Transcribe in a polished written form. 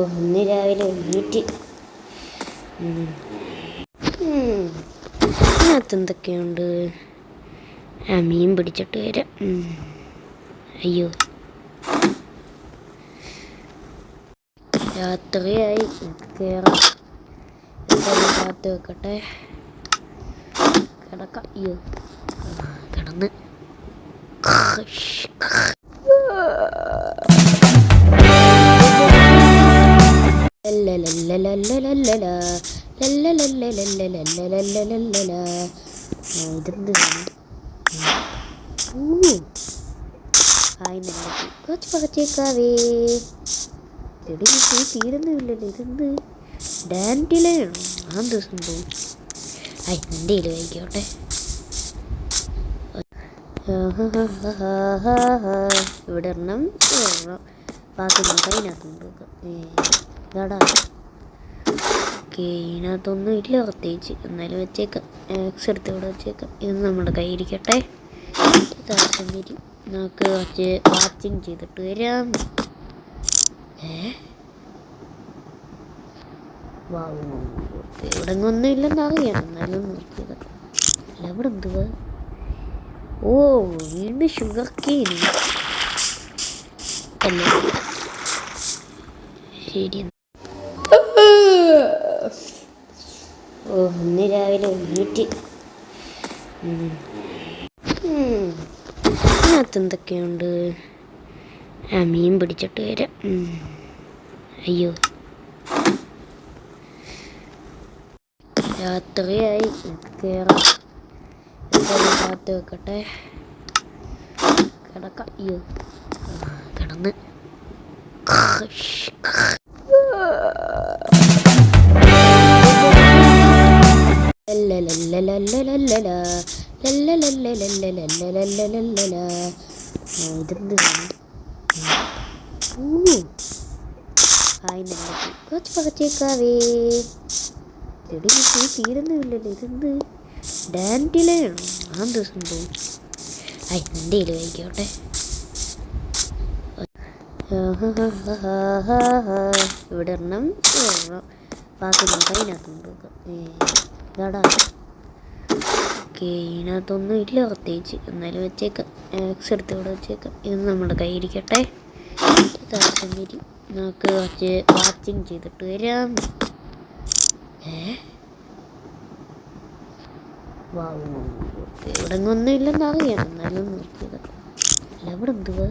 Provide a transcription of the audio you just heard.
ഇന്ന് രാവിലെ എണീറ്റ് അതിനകത്ത് എന്തൊക്കെയുണ്ട്? മീൻ പിടിച്ചിട്ട് വരാം. അയ്യോ, രാത്രിയായി. കയറാം, കാത്ത് വെക്കട്ടെ. കിടക്കാം. അയ്യോ, കിടന്ന് ഇതെന്ത് കുറച്ച് പകച്ചേക്കാവേ. ചെടി തീരുന്നില്ലല്ലോ. ഇതെന്ത് ഡാൻഡിലാണോ? എന്ത് സംഭവം? എൻ്റെ കയ്യിൽ വായിക്കോട്ടെ. ഇവിടെ എണ്ണം ബാക്കി നമുക്ക് അതിനകത്തുണ്ട്. ഇതാടാ. ഓക്കെ, ഇതിനകത്തൊന്നും ഇല്ല പ്രത്യേകിച്ച്. എന്നാലും വെച്ചേക്കാം. എക്സ് എടുത്ത് ഇവിടെ വെച്ചേക്കാം. ഇത് നമ്മുടെ കയ്യിരിക്കട്ടെ. നമുക്ക് കുറച്ച് വാച്ചിങ് ചെയ്തിട്ട് വരാം. ഇവിടെ ഒന്നും ഇല്ലെന്ന് അറിയാം. എന്നാലും നോക്കിയത് അല്ല. ഇവിടെ എന്തുവാ? ഓ, വീണ്ടും ഷുഗർ കെയിൻ അല്ലേ? ശരി. ഇന്ന് രാവിലെ എണീറ്റ് അതിനകത്ത് എന്തൊക്കെയുണ്ട്? മീൻ പിടിച്ചിട്ട് വരാം. അയ്യോ, രാത്രിയായി. കയറാം, കാത്ത് വെക്കട്ടെ. കിടക്കാം. അയ്യോ, കിടന്ന് ഇതെന്ത് കുറച്ച് പകച്ചേക്കാവേ. ചെടി തീരുന്നില്ലല്ലോ. ഇതെന്ത് ഡാൻഡിലാണോ? എന്ത് സംഭവം? എൻ്റെ കയ്യിൽ വായിക്കോട്ടെ. ഇവിടെ എണ്ണം ബാക്കി നമുക്ക് അതിനകത്തുണ്ട്. ഇതാടാ. ഓക്കെ, ഇതിനകത്തൊന്നും ഇല്ല പ്രത്യേകിച്ച്. എന്നാലും വെച്ചേക്കാം. എക്സ് എടുത്ത് ഇവിടെ വെച്ചേക്കാം. ഇത് നമ്മുടെ കയ്യിരിക്കട്ടെ. നമുക്ക് കുറച്ച് വാച്ചിങ് ചെയ്തിട്ട് വരാം. ഇവിടെ ഒന്നും ഇല്ലെന്ന് അറിയാം. എന്നാലും നോക്കിയത് അല്ല. ഇവിടെ എന്തുവാ?